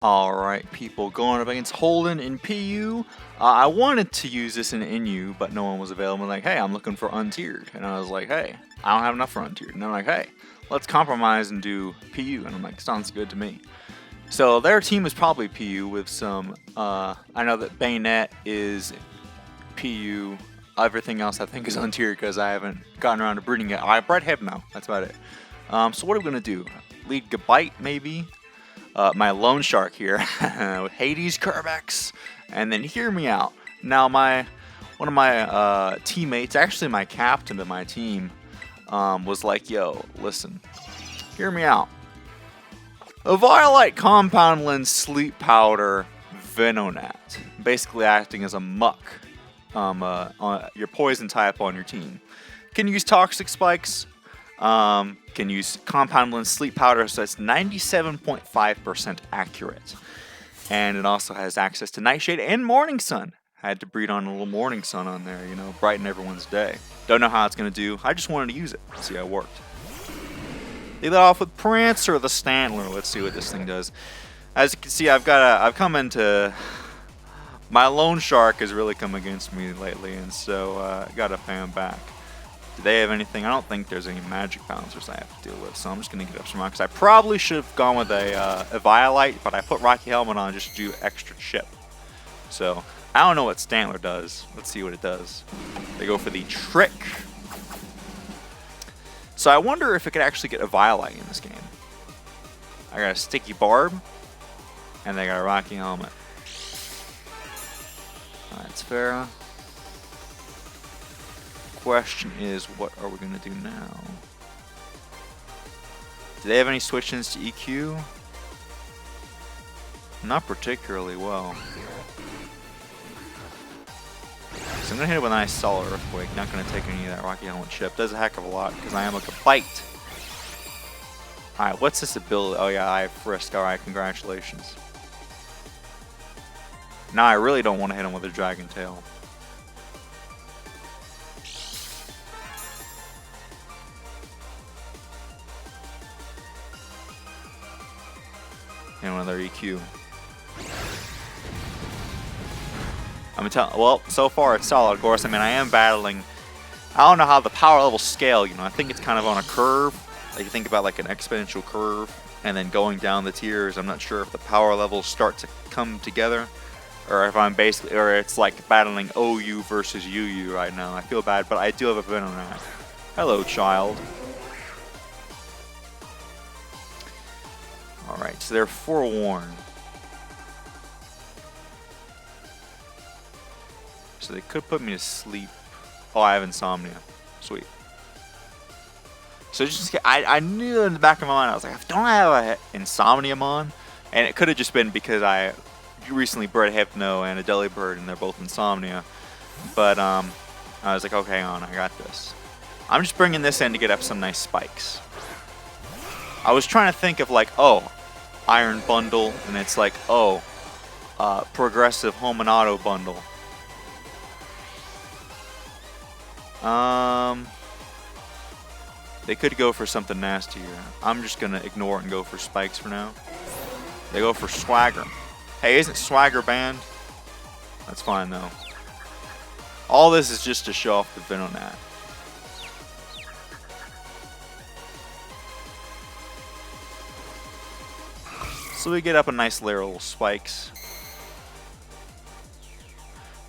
Alright, people, going up against Holden in PU. I wanted to use this in NU, but no one was available. Like, hey, I'm looking for untiered. And I was like, hey, I don't have enough for untiered. And they're like, hey, let's compromise and do PU. And I'm like, sounds good to me. So their team is probably PU with some, I know that Venonat is PU. Everything else I think is untiered because I haven't gotten around to breeding it. I bred him now. That's about it. So what are we going to do? Lead Gabite, maybe? My loan shark here with Hades Curvex, and then hear me out. Now one of my teammates, actually my captain of my team, was like, yo, listen, hear me out. Eviolite compound lens sleep powder Venonat, basically acting as a muck, on your poison type on your team. Can use toxic spikes. Can use compound lens sleep powder, so it's 97.5% accurate. And it also has access to nightshade and morning sun. I had to breed on a little morning sun on there, you know, brighten everyone's day. Don't know how it's going to do. I just wanted to use it. See how it worked. Lead it off with Prancer the Stantler. Let's see what this thing does. As you can see, I've come into... My loan shark has really come against me lately, and so I got to pay him back. Do they have anything? I don't think there's any magic bouncers I have to deal with, so I'm just going to get up some rocks. I probably should have gone with a eviolite, but I put Rocky Helmet on just to do extra chip. So, I don't know what Stantler does. Let's see what it does. They go for the trick. So I wonder if it could actually get eviolite in this game. I got a sticky barb, and they got a Rocky Helmet. That's fair. Question is, what are we going to do now? Do they have any switch-ins to EQ? Not particularly well. So I'm going to hit it with a nice solid Earthquake. Not going to take any of that Rocky Helmet chip. Does a heck of a lot because I am like a bite. Alright, what's this ability? Oh yeah, I have Frisk. Alright, congratulations. Now I really don't want to hit him with a Dragon Tail. And another EQ. Well, so far it's solid, of course. I mean, I am battling. I don't know how the power levels scale, you know. I think it's kind of on a curve. Like, you think about like an exponential curve and then going down the tiers. I'm not sure if the power levels start to come together or if I'm basically, or it's like battling OU versus UU right now. I feel bad, but I do have a Venonat. Hello, child. Alright, so they're forewarned. So they could put me to sleep. Oh, I have insomnia. Sweet. So just, I knew in the back of my mind, I was like, don't I have a insomnia on? And it could have just been because I recently bred Hypno and a Delibird, and they're both insomnia. But I was like, okay, on, I got this. I'm just bringing this in to get up some nice spikes. I was trying to think of like, oh, Iron Bundle, and it's like, oh, Progressive Home and Auto Bundle. They could go for something nastier. I'm just gonna ignore it and go for spikes for now. They go for Swagger. Hey, isn't Swagger banned? That's fine though. All this is just to show off the Venonat. So we get up a nice layer of little spikes.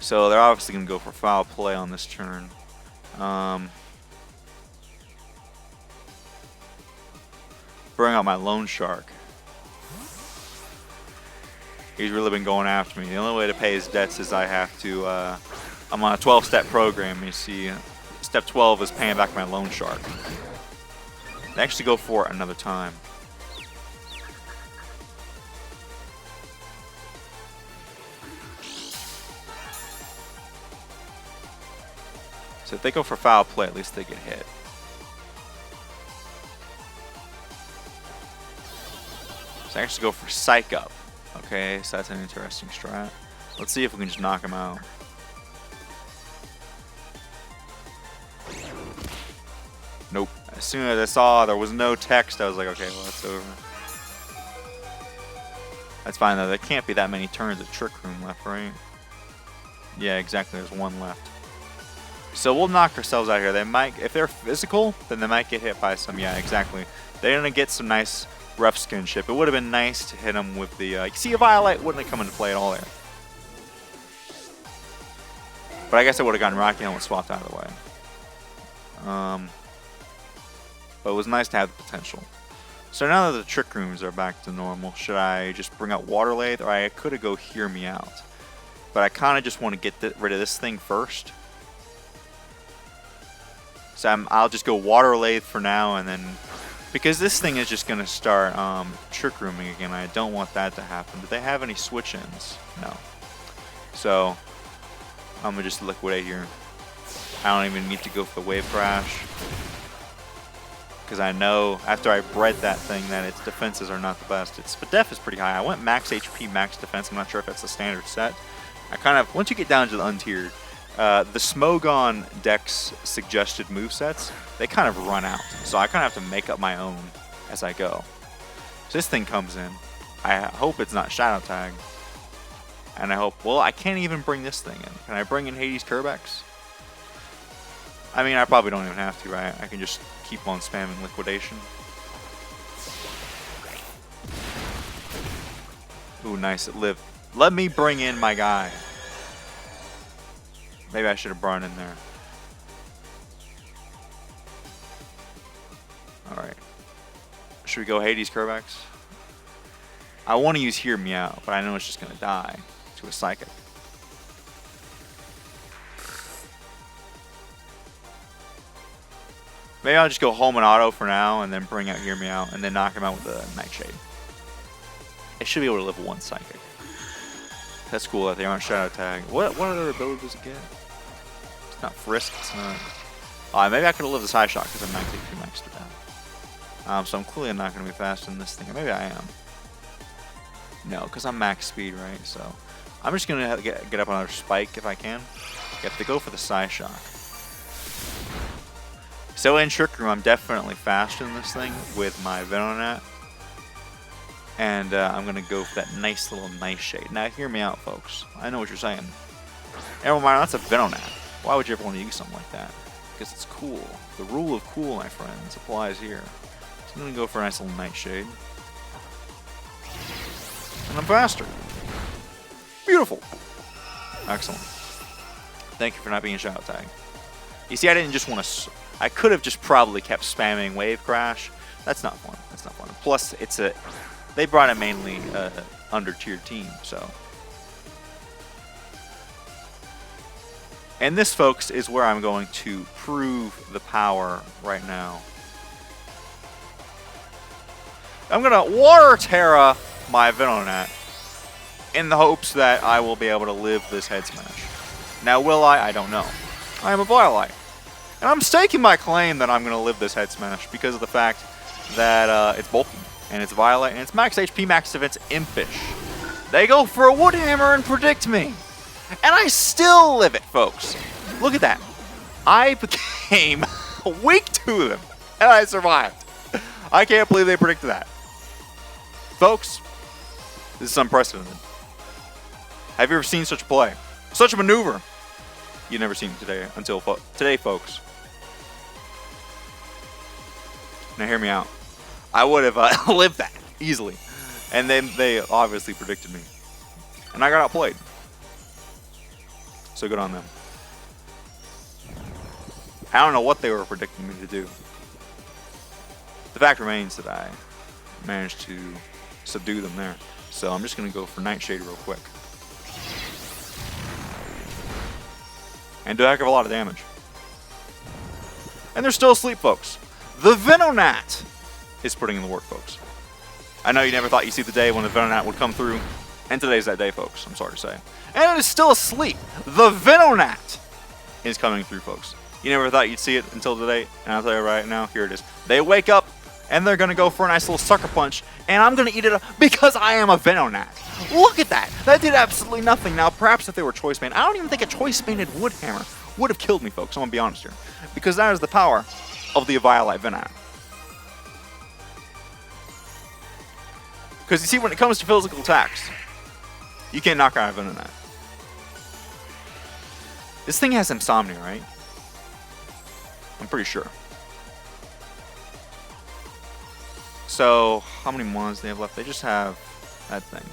So they're obviously going to go for foul play on this turn. Bring out my loan shark. He's really been going after me. The only way to pay his debts is I have to, I'm on a 12-step program. You see, step 12 is paying back my loan shark. They actually go for it another time. So if they go for foul play, at least they get hit. So I actually go for Psych Up. Okay, so that's an interesting strat. Let's see if we can just knock him out. Nope. As soon as I saw there was no text, I was like, okay, well, that's over. That's fine though. There can't be that many turns of Trick Room left, right? Yeah, exactly. There's one left. So we'll knock ourselves out here. They might, if they're physical, then they might get hit by some. Yeah, exactly. They're gonna get some nice rough skin ship. It would have been nice to hit them with the. You see, eviolite wouldn't have come into play at all there. But I guess I would have gotten Rocky Helmet swapped out of the way. But it was nice to have the potential. So now that the Trick Rooms are back to normal, should I just bring out Water Lathe, or I could have go Hear Me Out? But I kind of just want to get rid of this thing first. So I'll just go Water Lathe for now, and then because this thing is just going to start Trick Rooming again. I don't want that to happen. Do they have any switch-ins? No. So I'm going to just liquidate here. I don't even need to go for the Wave Crash. Because I know after I bred that thing that its defenses are not the best. Its def is pretty high. I went max HP, max defense. I'm not sure if that's the standard set. I kind of, once you get down to the untiered, the Smogon Dex suggested movesets, they kind of run out. So I kind of have to make up my own as I go. So this thing comes in. I hope it's not Shadow Tag. And I hope, well, I can't even bring this thing in. Can I bring in Hades Kerbex? I mean, I probably don't even have to, right? I can just keep on spamming liquidation. Ooh, nice, it lived. Let me bring in my guy. Maybe I should have brought in there. Alright. Should we go Hades Kerbex? I want to use Hear Me Out, but I know it's just going to die to a Psychic. Maybe I'll just go Home and Auto for now, and then bring out Hear Me Out, and then knock him out with a Nightshade. It should be able to live one Psychic. That's cool that they aren't Shadow Tag. What other ability does it get? It's not Frisk, it's not... maybe I could have lived the Side Shot because I'm max HP, max defense. So I'm clearly not going to be faster than this thing. Or maybe I am. No, because I'm max speed, right? So I'm just going to get up another Spike if I can. You have to go for the Side Shock. So in Trick Room, I'm definitely faster than this thing with my Venonat. And I'm going to go for that nice little Nightshade. Now, hear me out, folks. I know what you're saying. Never mind, that's a Venonat. Why would you ever want to use something like that? Because it's cool. The rule of cool, my friends, applies here. So I'm going to go for a nice little Nightshade. And I'm faster. Beautiful. Excellent. Thank you for not being a Shadow Tag. You see, I didn't just want to... I could have just probably kept spamming Wave Crash. That's not fun. That's not fun. Plus, it's a... They brought in mainly under-tiered team, so... And this, folks, is where I'm going to prove the power right now. I'm going to Water Terra my Venonat in the hopes that I will be able to live this head smash. Now, will I? I don't know. I am a eviolite. And I'm staking my claim that I'm going to live this head smash because of the fact that it's bulky, and it's eviolite, and it's max HP, max defense, impish. They go for a wood hammer and predict me. And I still live it, folks. Look at that. I became weak to them, and I survived. I can't believe they predicted that. Folks, this is unprecedented. Have you ever seen such play? Such a maneuver? You've never seen it today, until today, folks. Now hear me out. I would have lived that easily. And then they obviously predicted me. And I got outplayed. So good on them. I don't know what they were predicting me to do. The fact remains that I managed to subdue them there. So I'm just going to go for Nightshade real quick. And do a heck of a lot of damage. And they're still asleep, folks. The Venonat is putting in the work, folks. I know you never thought you'd see the day when the Venonat would come through. And today's that day, folks. I'm sorry to say. And it is still asleep. The Venonat is coming through, folks. You never thought you'd see it until today. And I'll tell you right now, here it is. They wake up, and they're going to go for a nice little sucker punch. And I'm going to eat it up because I am a Venonat. Look at that. That did absolutely nothing. Now, perhaps if they were choice banned, I don't even think a choice banded wood hammer would have killed me, folks. I'm going to be honest here. Because that is the power of the eviolite Venonat. Because you see, when it comes to physical attacks, you can't knock out a Venonat. This thing has insomnia, right? I'm pretty sure. So, how many mons do they have left? They just have that thing.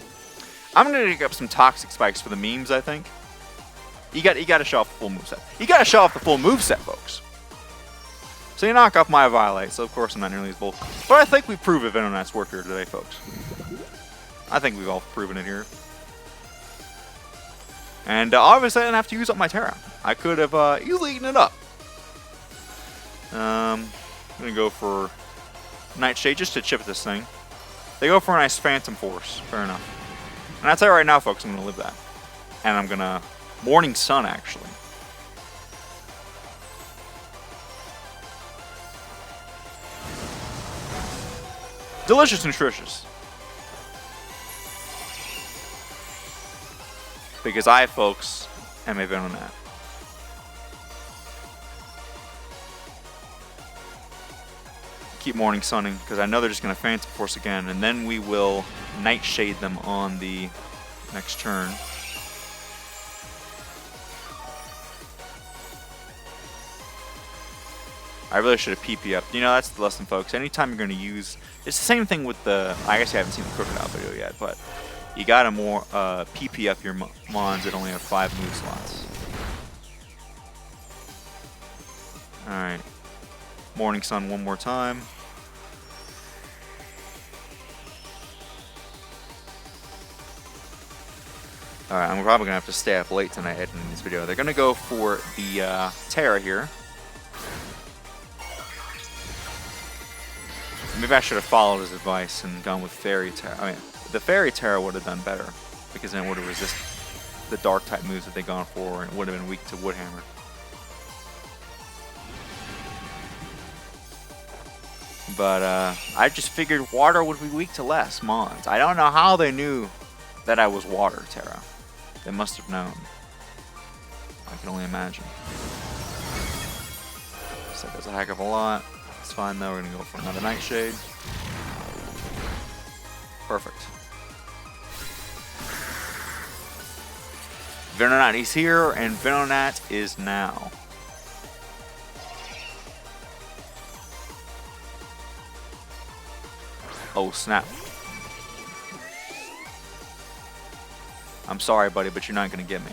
I'm gonna dig up some toxic spikes for the memes, I think. You gotta show off the full moveset. You gotta show off the full moveset, folks. So you knock off my eviolite, so of course I'm not nearly as bold. But I think we've proven Venonat's work here today, folks. I think we've all proven it here. And obviously I didn't have to use up my Terra. I could have easily eaten it up. I'm gonna go for Nightshade just to chip this thing. They go for a nice Phantom Force. Fair enough. And I tell you right now, folks, I'm gonna live that. And I'm gonna Morning Sun, actually. Delicious, nutritious. Because I, folks, am a Venonat. Keep Morning Sunning, because I know they're just going to Phantom Force again, and then we will Nightshade them on the next turn. I really should have PP up. You know, that's the lesson, folks. Anytime you're going to use... It's the same thing with the... I guess you haven't seen the Crocodile video yet, but you got to more PP up your mons that only have 5 move slots. Alright. Morning Sun one more time. Alright, I'm probably going to have to stay up late tonight editing this video. They're going to go for the Terra here. Maybe I should have followed his advice and gone with Fairy Terra. I mean, the Fairy Terra would have done better, because then it would have resisted the Dark type moves that they've gone for, and it would have been weak to Woodhammer. But I just figured water would be weak to less mons. I don't know how they knew that I was Water Terra. They must have known. I can only imagine. So that does a heck of a lot. It's fine though, we're gonna go for another Nightshade. Perfect. Venonat is here, and Venonat is now. Oh snap. I'm sorry, buddy, but you're not gonna get me.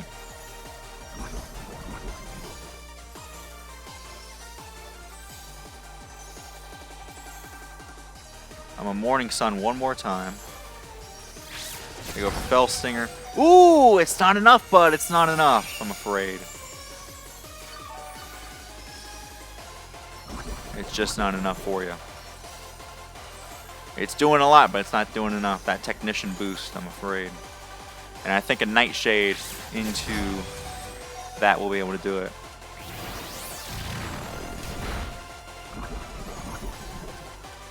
I'm a Morning Sun one more time. I go for Fell Stinger. Ooh, it's not enough, bud. It's not enough, I'm afraid. It's just not enough for you. It's doing a lot, but it's not doing enough. That Technician boost, I'm afraid. And I think a Nightshade into that will be able to do it.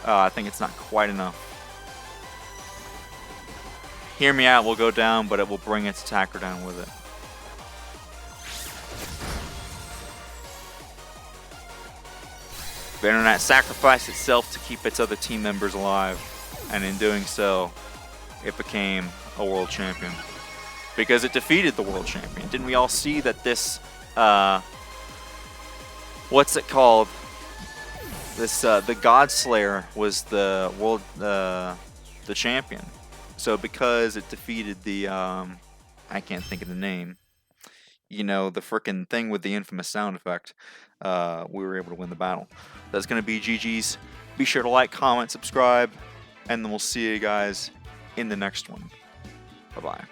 I think it's not quite enough. Hear Me Out will go down, but it will bring its attacker down with it. Venonat sacrificed itself to keep its other team members alive, and in doing so, it became a world champion. Because it defeated the world champion. Didn't we all see that this, what's it called? This the Godslayer was the world the champion. So because it defeated the I can't think of the name. You know, the frickin' thing with the infamous sound effect. We were able to win the battle. That's gonna be GG's. Be sure to like, comment, subscribe, and then we'll see you guys in the next one. Bye bye.